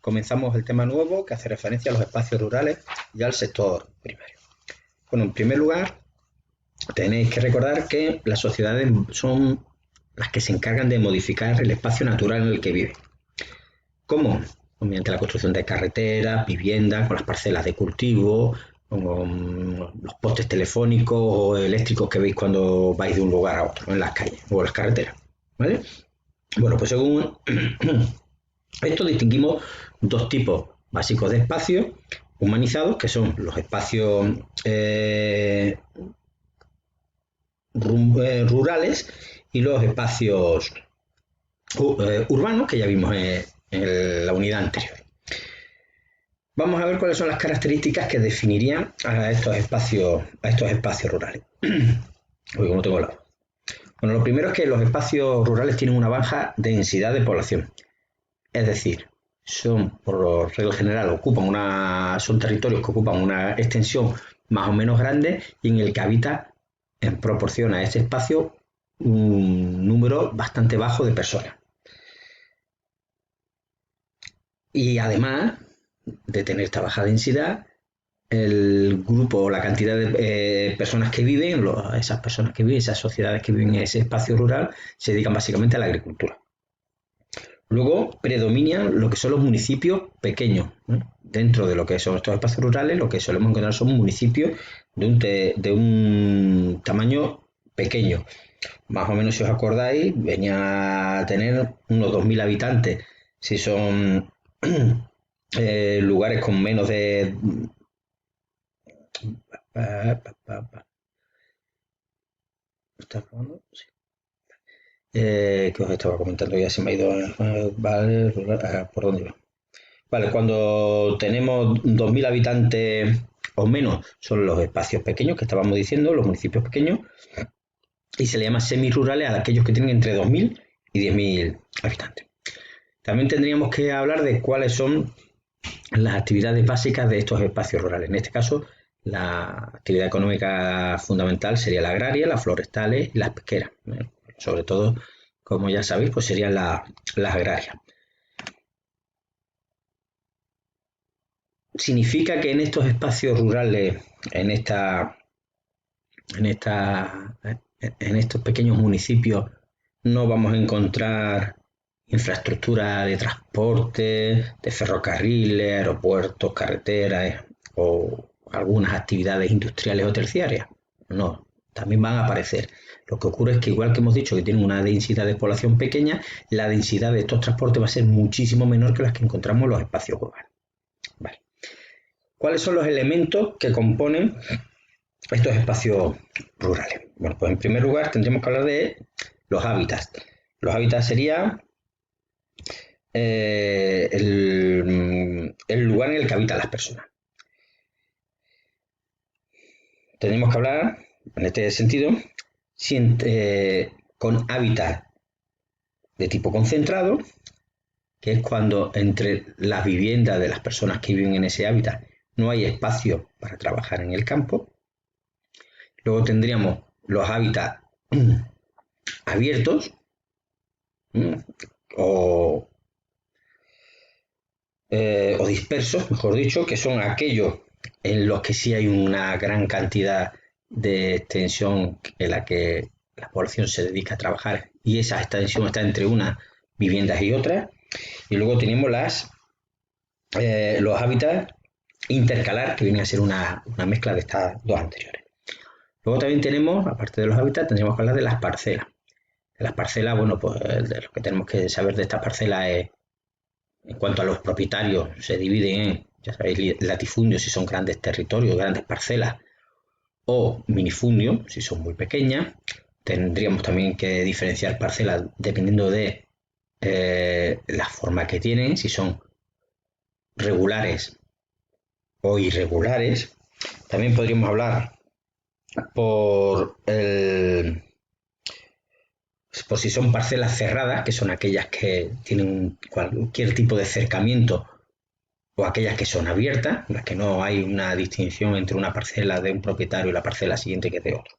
comenzamos el tema nuevo que hace referencia a los espacios rurales y al sector primario. Bueno, en primer lugar, tenéis que recordar que las sociedades son las que se encargan de modificar el espacio natural en el que viven. ¿Cómo? Pues mediante la construcción de carreteras, viviendas, con las parcelas de cultivo, con los postes telefónicos o eléctricos que veis cuando vais de un lugar a otro, en las calles o en las carreteras, ¿vale? Bueno, pues según esto distinguimos dos tipos básicos de espacios humanizados, que son los espacios rurales y los espacios urbanos, que ya vimos en la unidad anterior. Vamos a ver cuáles son las características que definirían a estos espacios rurales. Uy, no tengo la voz. Bueno, lo primero es que los espacios rurales tienen una baja densidad de población. Es decir, son, por regla general, son territorios que ocupan una extensión más o menos grande y en el que habita, en proporción a ese espacio, un número bastante bajo de personas. Y además de tener esta baja densidad, el grupo o la cantidad de personas que viven, esas sociedades que viven en ese espacio rural, se dedican básicamente a la agricultura. Luego predominan lo que son los municipios pequeños, ¿no? Dentro de lo que son estos espacios rurales, lo que solemos encontrar son municipios de un tamaño pequeño. Más o menos, si os acordáis, venía a tener unos 2.000 habitantes. Si son lugares con menos de... ¿Estás probando? Sí. Que os estaba comentando, ya se me ha ido. Vale, ¿por dónde va? Vale, cuando tenemos 2.000 habitantes o menos, son los espacios pequeños que estábamos diciendo, los municipios pequeños, y se le llama semirurales a aquellos que tienen entre 2.000 y 10.000 habitantes. También tendríamos que hablar de cuáles son las actividades básicas de estos espacios rurales. En este caso, la actividad económica fundamental sería la agraria, las forestales y las pesqueras. Sobre todo, como ya sabéis, pues serían las agrarias. Significa que en estos espacios rurales, en estos pequeños municipios, no vamos a encontrar infraestructura de transporte, de ferrocarriles, aeropuertos, carreteras o algunas actividades industriales o terciarias. No, también van a aparecer. Lo que ocurre es que, igual que hemos dicho que tienen una densidad de población pequeña, la densidad de estos transportes va a ser muchísimo menor que las que encontramos en los espacios urbanos. Vale. ¿Cuáles son los elementos que componen estos espacios rurales? Bueno, pues en primer lugar tendríamos que hablar de los hábitats. Los hábitats serían el lugar en el que habitan las personas. Tendríamos que hablar, en este sentido, con hábitat de tipo concentrado, que es cuando entre las viviendas de las personas que viven en ese hábitat no hay espacio para trabajar en el campo. Luego tendríamos los hábitats abiertos o dispersos, mejor dicho, que son aquellos en los que sí hay una gran cantidad de extensión en la que la población se dedica a trabajar y esa extensión está entre unas viviendas y otras. Y luego tenemos los hábitats intercalar, que viene a ser una mezcla de estas dos anteriores. Luego también tenemos, aparte de los hábitats, tendríamos que hablar de las parcelas. De las parcelas, bueno, pues de lo que tenemos que saber de estas parcelas es, en cuanto a los propietarios, se dividen en, ya sabéis, latifundios si son grandes territorios, grandes parcelas, o minifundios si son muy pequeñas. Tendríamos también que diferenciar parcelas dependiendo de la forma que tienen, si son regulares o irregulares. También podríamos hablar por si son parcelas cerradas, que son aquellas que tienen cualquier tipo de cercamiento, o aquellas que son abiertas, en las que no hay una distinción entre una parcela de un propietario y la parcela siguiente que es de otro.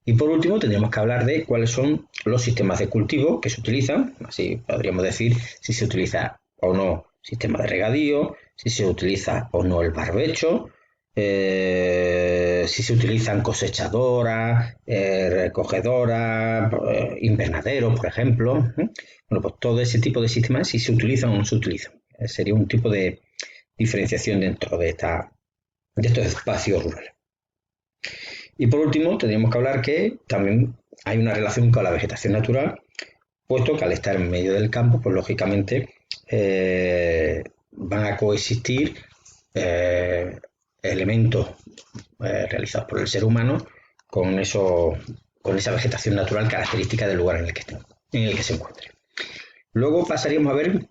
Y por último tendríamos que hablar de cuáles son los sistemas de cultivo que se utilizan, así podríamos decir si se utiliza o no sistema de regadío, si se utiliza o no el barbecho, si se utilizan cosechadoras, recogedoras, invernaderos, por ejemplo. Bueno, pues todo ese tipo de sistemas, si se utilizan o no se utilizan. Sería un tipo de diferenciación dentro de estos espacios rurales. Y por último, tendríamos que hablar que también hay una relación con la vegetación natural, puesto que al estar en medio del campo, pues lógicamente van a coexistir elementos realizados por el ser humano con esa vegetación natural característica del lugar en el que se encuentre. Luego pasaríamos a ver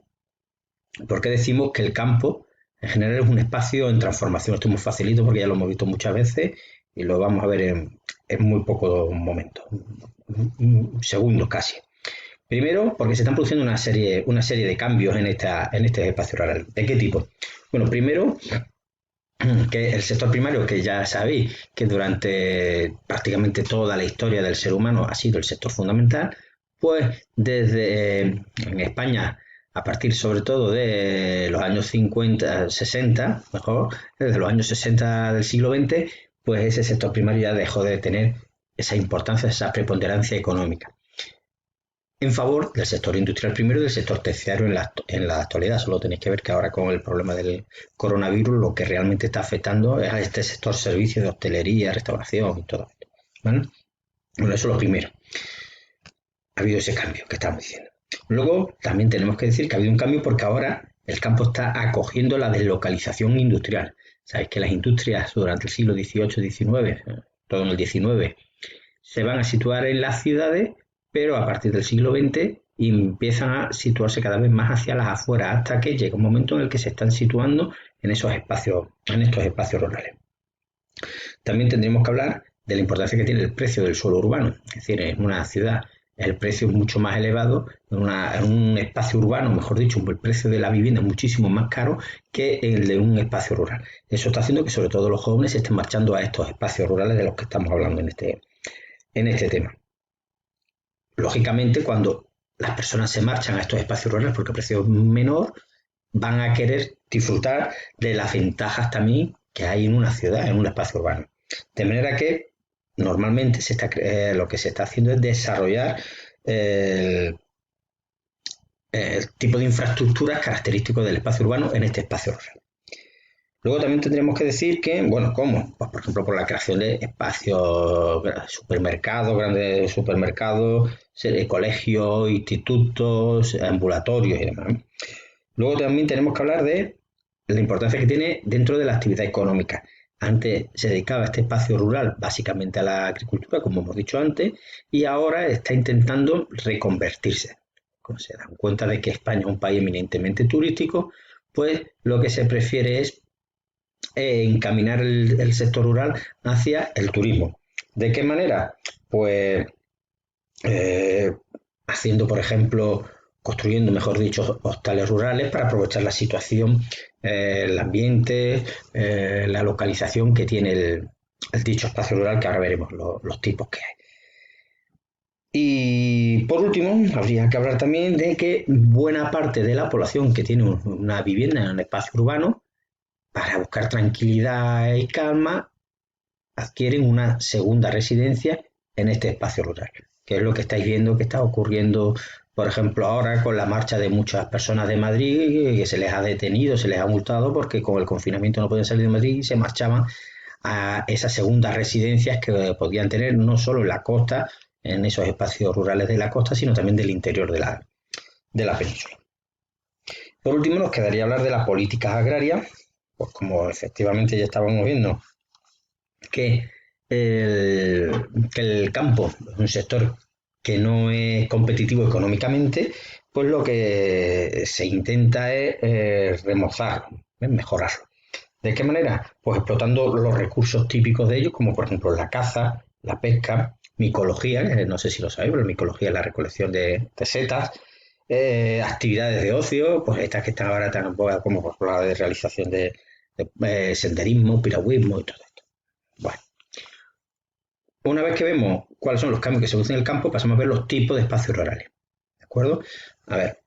por qué decimos que el campo en general es un espacio en transformación. Esto es muy facilito porque ya lo hemos visto muchas veces y lo vamos a ver en muy pocos momentos, segundos casi. Primero, porque se están produciendo una serie de cambios en este espacio rural. ¿De qué tipo? Bueno, primero, que el sector primario, que ya sabéis que durante prácticamente toda la historia del ser humano ha sido el sector fundamental, pues desde en España, a partir sobre todo de los años 50, 60, mejor, desde los años 60 del siglo XX, pues ese sector primario ya dejó de tener esa importancia, esa preponderancia económica en favor del sector industrial primero y del sector terciario en la actualidad. Solo tenéis que ver que ahora con el problema del coronavirus lo que realmente está afectando es a este sector servicios de hostelería, restauración y todo esto. ¿Vale? Bueno, eso es lo primero. Ha habido ese cambio que estamos diciendo. Luego también tenemos que decir que ha habido un cambio porque ahora el campo está acogiendo la deslocalización industrial. Sabéis que las industrias durante el siglo XVIII, XIX, todo en el XIX, se van a situar en las ciudades, pero a partir del siglo XX empiezan a situarse cada vez más hacia las afueras, hasta que llega un momento en el que se están situando en estos espacios rurales. También tendríamos que hablar de la importancia que tiene el precio del suelo urbano. Es decir, en una ciudad el precio es mucho más elevado, en un espacio urbano, mejor dicho, el precio de la vivienda es muchísimo más caro que el de un espacio rural. Eso está haciendo que sobre todo los jóvenes se estén marchando a estos espacios rurales de los que estamos hablando en este tema. Lógicamente, cuando las personas se marchan a estos espacios rurales porque el precio es menor, van a querer disfrutar de las ventajas también que hay en una ciudad, en un espacio urbano. De manera que normalmente lo que se está haciendo es desarrollar el tipo de infraestructuras característicos del espacio urbano en este espacio rural. Luego también tendríamos que decir que, bueno, ¿cómo? Pues, por ejemplo, por la creación de espacios, supermercados, grandes supermercados, colegios, institutos, ambulatorios y demás. Luego también tenemos que hablar de la importancia que tiene dentro de la actividad económica. Antes se dedicaba este espacio rural básicamente a la agricultura, como hemos dicho antes, y ahora está intentando reconvertirse. Como se dan cuenta de que España es un país eminentemente turístico, pues lo que se prefiere es encaminar el sector rural hacia el turismo. ¿De qué manera? Pues haciendo, por ejemplo, construyendo, mejor dicho, hostales rurales para aprovechar la situación, el ambiente, la localización que tiene el dicho espacio rural, que ahora veremos los tipos que hay. Y por último, habría que hablar también de que buena parte de la población que tiene una vivienda en un espacio urbano, para buscar tranquilidad y calma, adquieren una segunda residencia en este espacio rural, que es lo que estáis viendo que está ocurriendo, por ejemplo, ahora con la marcha de muchas personas de Madrid, que se les ha detenido, se les ha multado porque con el confinamiento no pueden salir de Madrid y se marchaban a esas segundas residencias que podían tener no solo en la costa, en esos espacios rurales de la costa, sino también del interior de la península. Por último, nos quedaría hablar de las políticas agrarias, pues como efectivamente ya estábamos viendo que el campo es un sector que no es competitivo económicamente, pues lo que se intenta es remozarlo, mejorarlo. ¿De qué manera? Pues explotando los recursos típicos de ellos, como por ejemplo la caza, la pesca, micología, no sé si lo sabéis, pero micología es la recolección de setas, actividades de ocio, pues estas que están ahora tan en boga como por la de realización de senderismo, piragüismo y todo esto. Bueno, una vez que vemos cuáles son los cambios que se producen en el campo, pasamos a ver los tipos de espacios rurales. ¿De acuerdo? A ver,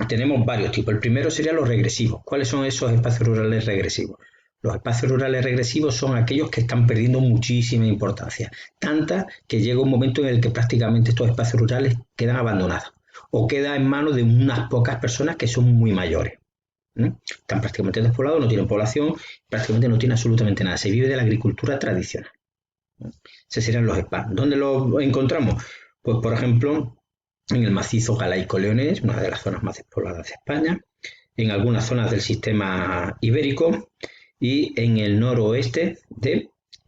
tenemos varios tipos. El primero sería los regresivos. ¿Cuáles son esos espacios rurales regresivos? Los espacios rurales regresivos son aquellos que están perdiendo muchísima importancia, tanta que llega un momento en el que prácticamente estos espacios rurales quedan abandonados o quedan en manos de unas pocas personas que son muy mayores. Están prácticamente despoblados, no tienen población, prácticamente no tienen absolutamente nada. Se vive de la agricultura tradicional. Esos serían los spas. ¿Dónde los encontramos? Pues, por ejemplo, en el macizo galaico-leonés, una de las zonas más despobladas de España, en algunas zonas del sistema ibérico y en el noroeste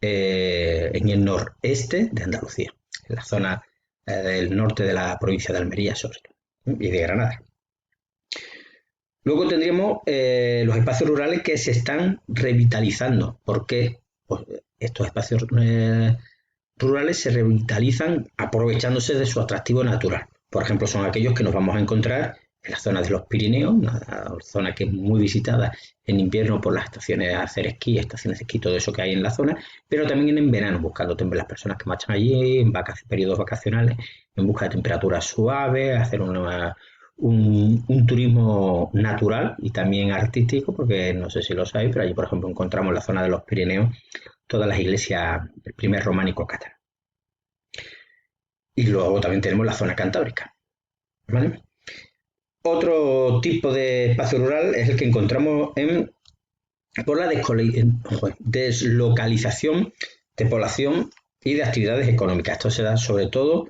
en el noreste de Andalucía, en la zona del norte de la provincia de Almería, sobre todo, y de Granada. Luego tendríamos los espacios rurales que se están revitalizando. ¿Por qué? Pues estos espacios rurales se revitalizan aprovechándose de su atractivo natural. Por ejemplo, son aquellos que nos vamos a encontrar en la zona de los Pirineos, una zona que es muy visitada en invierno por las estaciones de hacer esquí, estaciones de esquí, todo eso que hay en la zona, pero también en verano, buscando las personas que marchan allí en periodos vacacionales, en busca de temperaturas suaves, hacer un turismo natural y también artístico, porque no sé si lo sabéis, pero allí, por ejemplo, encontramos en la zona de los Pirineos todas las iglesias del primer románico catalán. Y luego también tenemos la zona cantábrica. ¿Vale? Otro tipo de espacio rural es el que encontramos por la deslocalización de población y de actividades económicas. Esto se da sobre todo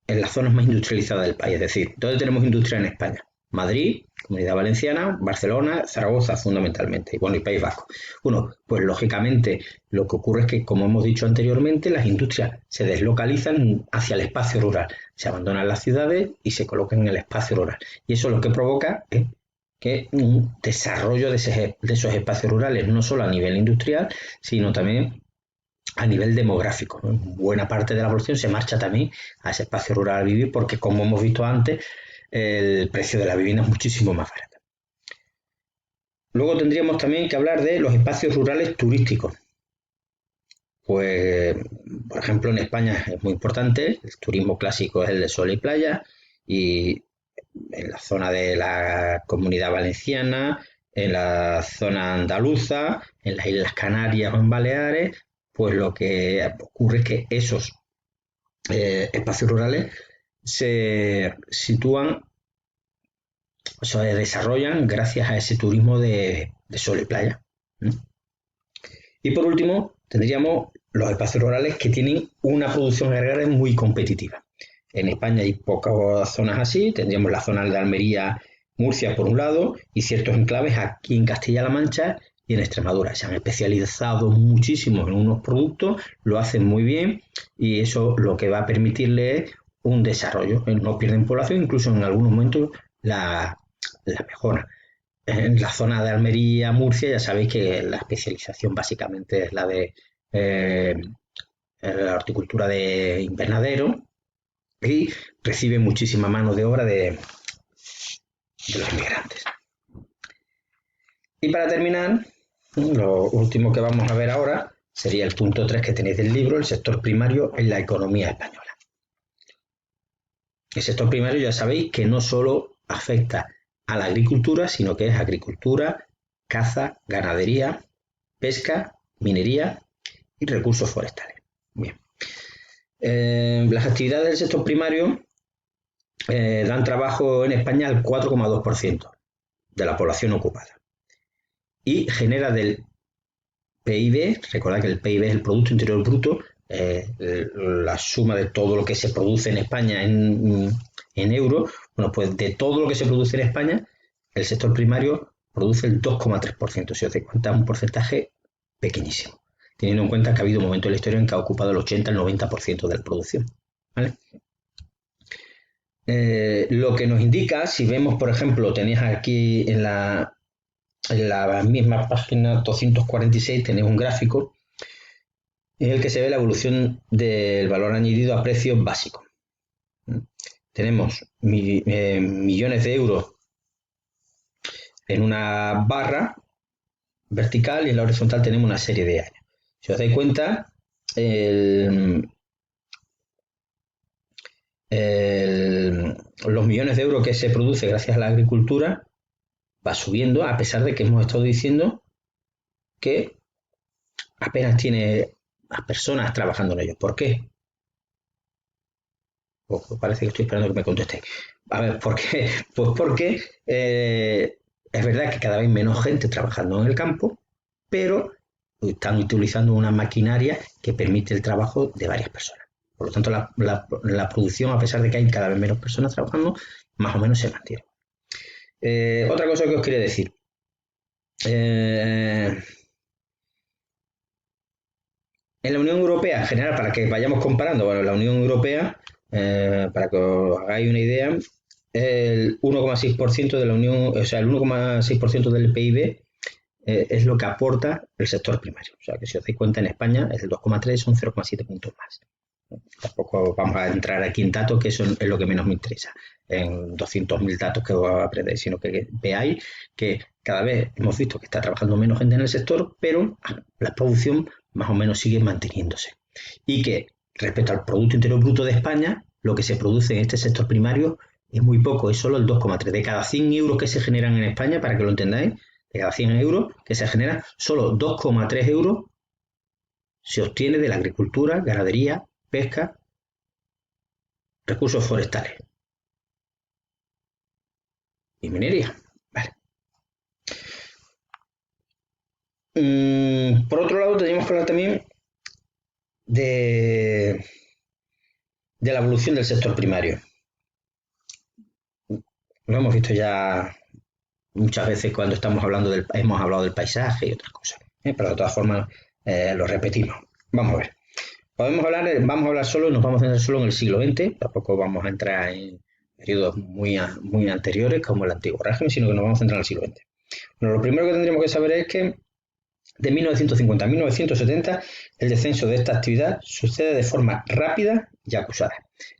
en las zonas más industrializadas del país, es decir, ¿dónde tenemos industria en España? Madrid, Comunidad Valenciana, Barcelona, Zaragoza fundamentalmente, y País Vasco. Bueno, pues lógicamente lo que ocurre es que, como hemos dicho anteriormente, las industrias se deslocalizan hacia el espacio rural, se abandonan las ciudades y se colocan en el espacio rural. Y eso lo que provoca es que un desarrollo de esos espacios rurales, no solo a nivel industrial, sino también a nivel demográfico, ¿no? Buena parte de la población se marcha también a ese espacio rural a vivir porque, como hemos visto antes, el precio de la vivienda es muchísimo más barato. Luego tendríamos también que hablar de los espacios rurales turísticos. Pues, por ejemplo, en España es muy importante, el turismo clásico es el de sol y playa, y en la zona de la Comunidad Valenciana, en la zona andaluza, en las Islas Canarias o en Baleares, pues lo que ocurre es que esos espacios rurales se sitúan, o sea, se desarrollan gracias a ese turismo de sol y playa. Y por último, tendríamos los espacios rurales que tienen una producción agraria muy competitiva. En España hay pocas zonas así, tendríamos la zona de Almería, Murcia por un lado, y ciertos enclaves aquí en Castilla-La Mancha y en Extremadura. Se han especializado muchísimo en unos productos, lo hacen muy bien y eso lo que va a permitirle es un desarrollo. No pierden población, incluso en algunos momentos la mejora. En la zona de Almería, Murcia, ya sabéis que la especialización básicamente es la de la horticultura de invernadero y recibe muchísima mano de obra de los inmigrantes. Y para terminar, lo último que vamos a ver ahora sería el punto 3 que tenéis del libro, el sector primario en la economía española. El sector primario ya sabéis que no solo afecta a la agricultura, sino que es agricultura, caza, ganadería, pesca, minería y recursos forestales. Bien. Las actividades del sector primario dan trabajo en España al 4,2% de la población ocupada y genera del PIB, recordad que el PIB es el Producto Interior Bruto, la suma de todo lo que se produce en España en euros. Bueno, pues de todo lo que se produce en España, el sector primario produce el 2,3%, si os dais cuenta, un porcentaje pequeñísimo, teniendo en cuenta que ha habido momentos en la historia en que ha ocupado el 80 el 90% de la producción. ¿Vale? Lo que nos indica, si vemos, por ejemplo, tenéis aquí en la misma página 246, tenéis un gráfico en el que se ve la evolución del valor añadido a precios básicos. Tenemos millones de euros en una barra vertical y en la horizontal tenemos una serie de años. Si os dais cuenta, los millones de euros que se produce gracias a la agricultura va subiendo, a pesar de que hemos estado diciendo que apenas tiene más personas trabajando en ello. ¿Por qué? Parece que estoy esperando que me conteste. A ver, ¿por qué? Pues porque es verdad que cada vez menos gente trabajando en el campo, pero están utilizando una maquinaria que permite el trabajo de varias personas. Por lo tanto, la producción, a pesar de que hay cada vez menos personas trabajando, más o menos se mantiene. Otra cosa que os quería decir. En la Unión Europea, en general, para que vayamos comparando, bueno, la Unión Europea, para que os hagáis una idea, el 1,6% de la Unión, o sea, el 1,6% del PIB es lo que aporta el sector primario. O sea, que si os dais cuenta, en España es el 2,3, son 0,7 puntos más. Tampoco vamos a entrar aquí en datos, que eso es lo que menos me interesa, en 200.000 datos que os va a aprender, sino que veáis que cada vez hemos visto que está trabajando menos gente en el sector, pero la producción más o menos sigue manteniéndose. Y que respecto al Producto Interior Bruto de España, lo que se produce en este sector primario es muy poco, es solo el 2,3. De cada 100 euros que se generan en España, para que lo entendáis, de cada 100 euros que se generan, solo 2,3 euros se obtiene de la agricultura, ganadería, pesca, recursos forestales y minería. Vale. Por otro lado, tenemos que hablar también de la evolución del sector primario. Lo hemos visto ya muchas veces cuando hemos hablado del paisaje y otras cosas, pero de todas formas lo repetimos. Vamos a ver. Vamos a hablar solo, nos vamos a centrar solo en el siglo XX, tampoco vamos a entrar en periodos muy anteriores como el antiguo régimen, sino que nos vamos a centrar en el siglo XX. Bueno, lo primero que tendríamos que saber es que de 1950 a 1970 el descenso de esta actividad sucede de forma rápida y acusada.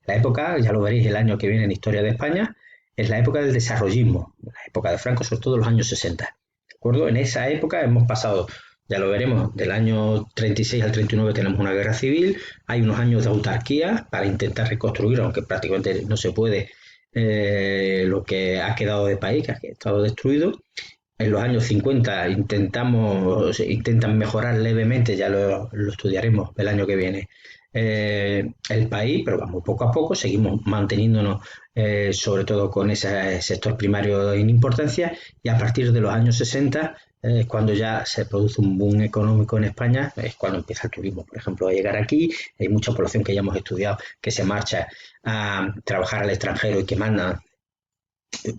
La época, ya lo veréis el año que viene en Historia de España, es la época del desarrollismo, la época de Franco, sobre todo los años 60. ¿De acuerdo? En esa época hemos pasado, ya lo veremos, del año 36 al 39 tenemos una guerra civil, hay unos años de autarquía para intentar reconstruir, aunque prácticamente no se puede, lo que ha quedado de país, que ha estado destruido. En los años 50 intentan mejorar levemente, ya lo estudiaremos el año que viene, el país, pero vamos poco a poco, seguimos manteniéndonos sobre todo con ese sector primario en importancia, y a partir de los años 60, cuando ya se produce un boom económico en España, es cuando empieza el turismo, por ejemplo, a llegar aquí. Hay mucha población que ya hemos estudiado que se marcha a trabajar al extranjero y que manda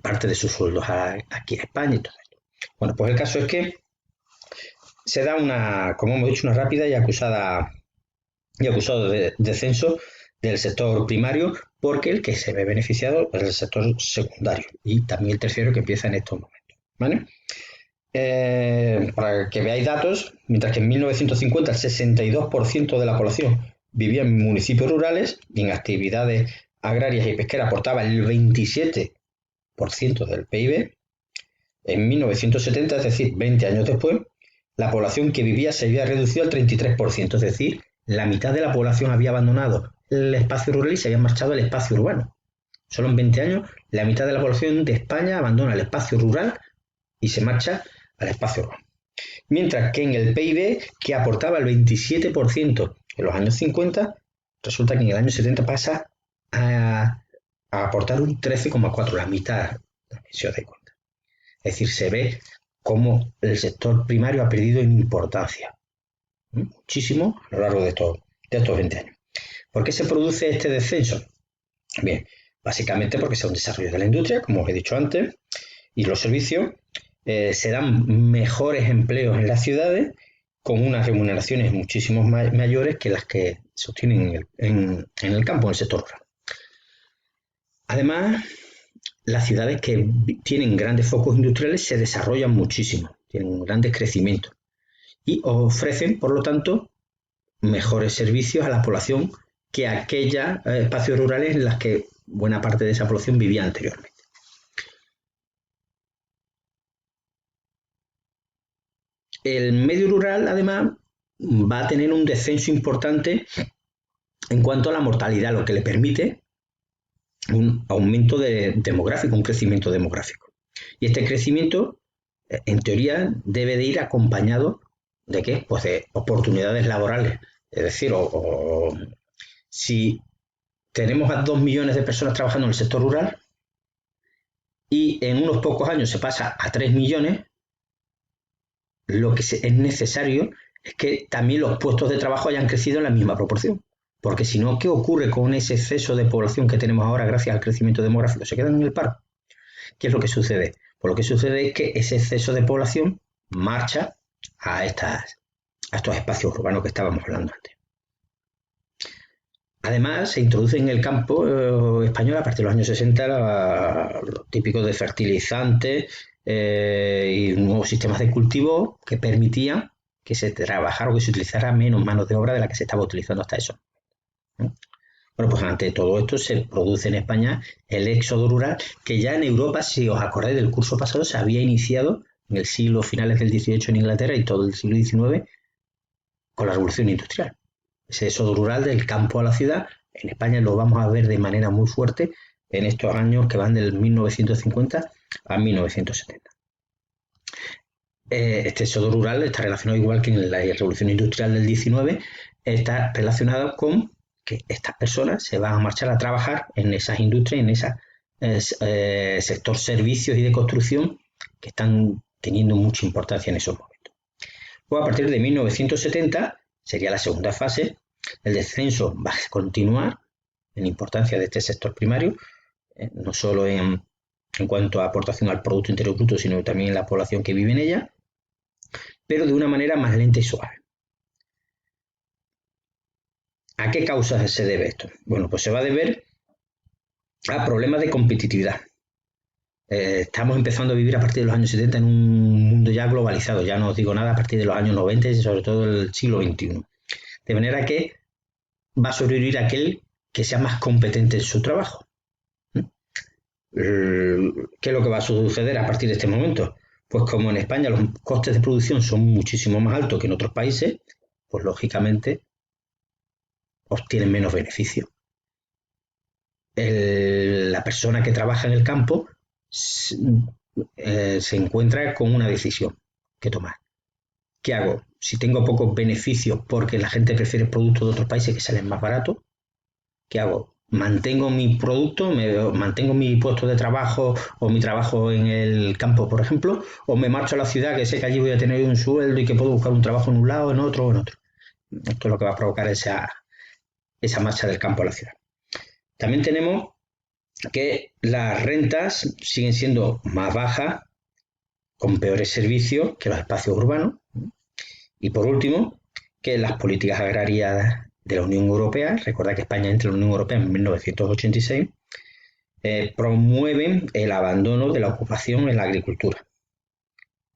parte de sus sueldos aquí a España y todo. Bueno, pues el caso es que se da como hemos dicho, una rápida y acusado descenso del sector primario, porque el que se ve beneficiado es el sector secundario y también el terciario, que empieza en estos momentos, ¿vale? Para que veáis datos, mientras que en 1950 el 62% de la población vivía en municipios rurales y en actividades agrarias y pesqueras aportaba el 27% del PIB, en 1970, es decir, 20 años después, la población que vivía se había reducido al 33%, es decir, la mitad de la población había abandonado el espacio rural y se había marchado al espacio urbano. Solo en 20 años, la mitad de la población de España abandona el espacio rural y se marcha al espacio urbano. Mientras que en el PIB, que aportaba el 27% en los años 50, resulta que en el año 70 pasa a aportar un 13,4%, la mitad, si os dais cuenta. Es decir, se ve cómo el sector primario ha perdido en importancia muchísimo a lo largo de estos 20 años. ¿Por qué se produce este descenso? Bien, básicamente porque se da un desarrollo de la industria, como os he dicho antes, y los servicios, se dan mejores empleos en las ciudades con unas remuneraciones muchísimo mayores que las que se obtienen en el campo, en el sector rural. Además, las ciudades que tienen grandes focos industriales se desarrollan muchísimo, tienen grandes crecimientos y ofrecen, por lo tanto, mejores servicios a la población que aquellos espacios rurales en los que buena parte de esa población vivía anteriormente. El medio rural, además, va a tener un descenso importante en cuanto a la mortalidad, lo que le permite un aumento demográfico, un crecimiento demográfico. Y este crecimiento, en teoría, debe de ir acompañado ¿de qué? Pues de oportunidades laborales. Es decir, si tenemos a 2 millones de personas trabajando en el sector rural y en unos pocos años se pasa a 3 millones, lo que es necesario es que también los puestos de trabajo hayan crecido en la misma proporción. Porque si no, ¿qué ocurre con ese exceso de población que tenemos ahora gracias al crecimiento demográfico? ¿Se quedan en el paro? ¿Qué es lo que sucede? Pues lo que sucede es que ese exceso de población marcha a estos espacios urbanos que estábamos hablando antes. Además, se introduce en el campo español a partir de los años 60 los típicos de fertilizantes y nuevos sistemas de cultivo que permitían que se trabajara o que se utilizara menos mano de obra de la que se estaba utilizando hasta eso. Bueno, pues ante todo esto se produce en España el éxodo rural, que ya en Europa, si os acordáis del curso pasado, se había iniciado en el siglo finales del XVIII en Inglaterra y todo el siglo XIX con la revolución industrial. Ese éxodo rural del campo a la ciudad, en España lo vamos a ver de manera muy fuerte en estos años que van del 1950 a 1970. Este éxodo rural está relacionado igual que en la revolución industrial del 19, está relacionado con que estas personas se van a marchar a trabajar en esas industrias, en ese sector servicios y de construcción que están teniendo mucha importancia en esos momentos. Luego, a partir de 1970, sería la segunda fase, el descenso va a continuar en importancia de este sector primario, no solo en cuanto a aportación al Producto Interior Bruto, sino también en la población que vive en ella, pero de una manera más lenta y suave. ¿A qué causas se debe esto? Bueno, pues se va a deber a problemas de competitividad. Estamos empezando a vivir a partir de los años 70 en un mundo ya globalizado, ya no os digo nada a partir de los años 90 y sobre todo el siglo XXI. De manera que va a sobrevivir aquel que sea más competente en su trabajo. ¿Qué es lo que va a suceder a partir de este momento? Pues como en España los costes de producción son muchísimo más altos que en otros países, pues lógicamente obtienen menos beneficio. La persona que trabaja en el campo se encuentra con una decisión que tomar. ¿Qué hago? Si tengo pocos beneficios porque la gente prefiere productos de otros países que salen más baratos, ¿qué hago? ¿Mantengo mi producto, mantengo mi puesto de trabajo o mi trabajo en el campo, por ejemplo? ¿O me marcho a la ciudad que sé que allí voy a tener un sueldo y que puedo buscar un trabajo en un lado, en otro o en otro? Esto es lo que va a provocar esa marcha del campo a la ciudad. También tenemos que las rentas siguen siendo más bajas, con peores servicios que los espacios urbanos. Y por último, que las políticas agrarias de la Unión Europea, recuerda que España entra en la Unión Europea en 1986, promueven el abandono de la ocupación en la agricultura,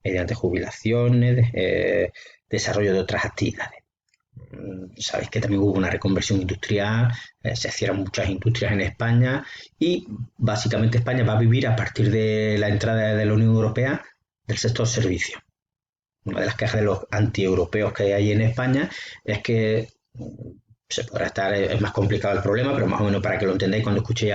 mediante jubilaciones, desarrollo de otras actividades. Sabéis que también hubo una reconversión industrial, se cierran muchas industrias en España y básicamente España va a vivir a partir de la entrada de la Unión Europea del sector servicios. Una de las quejas de los antieuropeos que hay en España es que se podrá estar, es más complicado el problema, pero más o menos para que lo entendáis, cuando escuchéis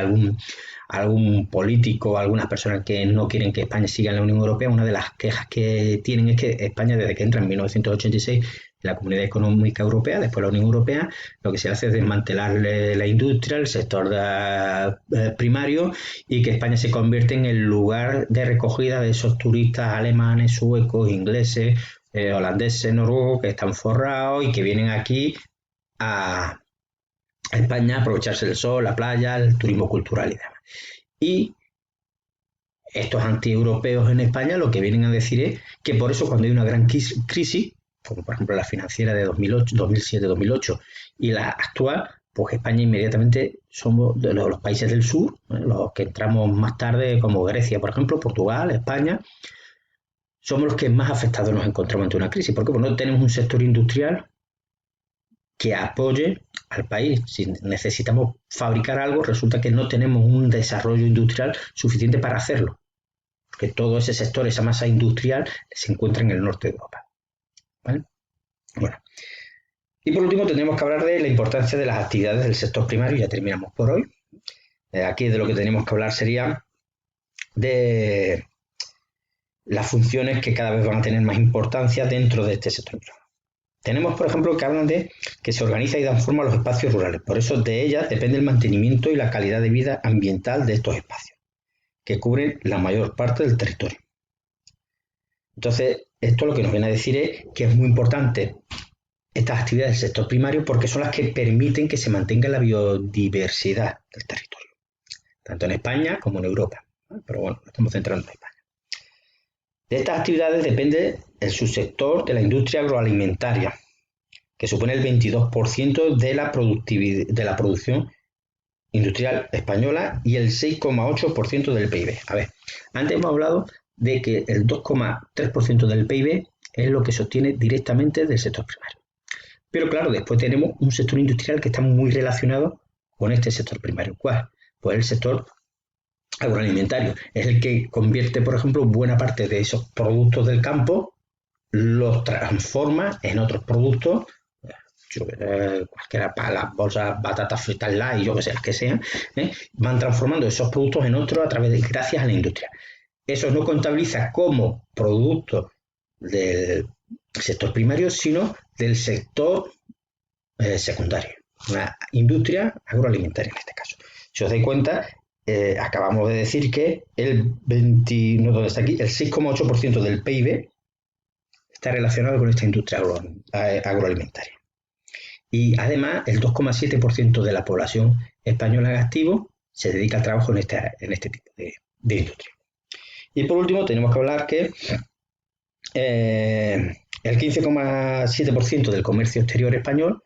algún político o algunas personas que no quieren que España siga en la Unión Europea, una de las quejas que tienen es que España, desde que entra en 1986 en la Comunidad Económica Europea, después la Unión Europea, lo que se hace es desmantelar la industria, el sector primario, y que España se convierte en el lugar de recogida de esos turistas alemanes, suecos, ingleses, holandeses, noruegos, que están forrados y que vienen aquí a España a aprovecharse del sol, la playa, el turismo cultural y demás. Y estos antieuropeos en España lo que vienen a decir es que por eso cuando hay una gran crisis, como por ejemplo la financiera de 2008, 2007, 2008 y la actual, pues España inmediatamente somos de los países del sur, los que entramos más tarde, como Grecia, por ejemplo, Portugal, España, somos los que más afectados nos encontramos ante una crisis, porque no tenemos un sector industrial que apoye al país. Si necesitamos fabricar algo, resulta que no tenemos un desarrollo industrial suficiente para hacerlo, porque todo ese sector, esa masa industrial, se encuentra en el norte de Europa. ¿Vale? Bueno. Y por último, tendremos que hablar de la importancia de las actividades del sector primario, ya terminamos por hoy. Aquí de lo que tenemos que hablar sería de las funciones que cada vez van a tener más importancia dentro de este sector. Tenemos, por ejemplo, que hablan de que se organiza y dan forma a los espacios rurales. Por eso de ellas depende el mantenimiento y la calidad de vida ambiental de estos espacios, que cubren la mayor parte del territorio. Entonces, esto lo que nos viene a decir es que es muy importante estas actividades del sector primario porque son las que permiten que se mantenga la biodiversidad del territorio, tanto en España como en Europa. Pero bueno, estamos centrando en España. De estas actividades depende el subsector de la industria agroalimentaria, que supone el 22% de la producción industrial española y el 6,8% del PIB. A ver, antes hemos hablado de que el 2,3% del PIB es lo que sostiene directamente del sector primario. Pero claro, después tenemos un sector industrial que está muy relacionado con este sector primario. ¿Cuál? Pues el sector agroalimentario. Es el que convierte, por ejemplo, buena parte de esos productos del campo, los transforma en otros productos, cualquiera, palas, bolsas, batatas fritas light, yo que sé, las que sean, van transformando esos productos en otros gracias a la industria. Eso no contabiliza como producto del sector primario, sino del sector secundario, una industria agroalimentaria en este caso. Si os dais cuenta, acabamos de decir que el 6,8% del PIB está relacionado con esta industria agroalimentaria. Y además, el 2,7% de la población española en activo se dedica al trabajo en este tipo de industria. Y por último, tenemos que hablar que el 15,7% del comercio exterior español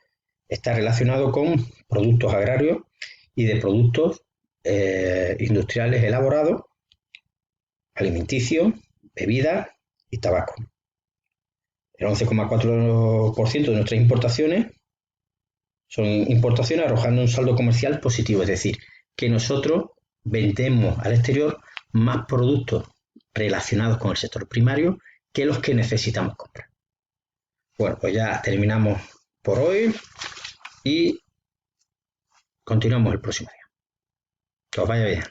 está relacionado con productos agrarios y de productos industriales elaborados, alimenticios, bebidas y tabaco. El 11,4% de nuestras importaciones son importaciones arrojando un saldo comercial positivo, es decir, que nosotros vendemos al exterior más productos relacionados con el sector primario que los que necesitamos comprar. Bueno, pues ya terminamos por hoy y continuamos el próximo día. Que os vaya bien.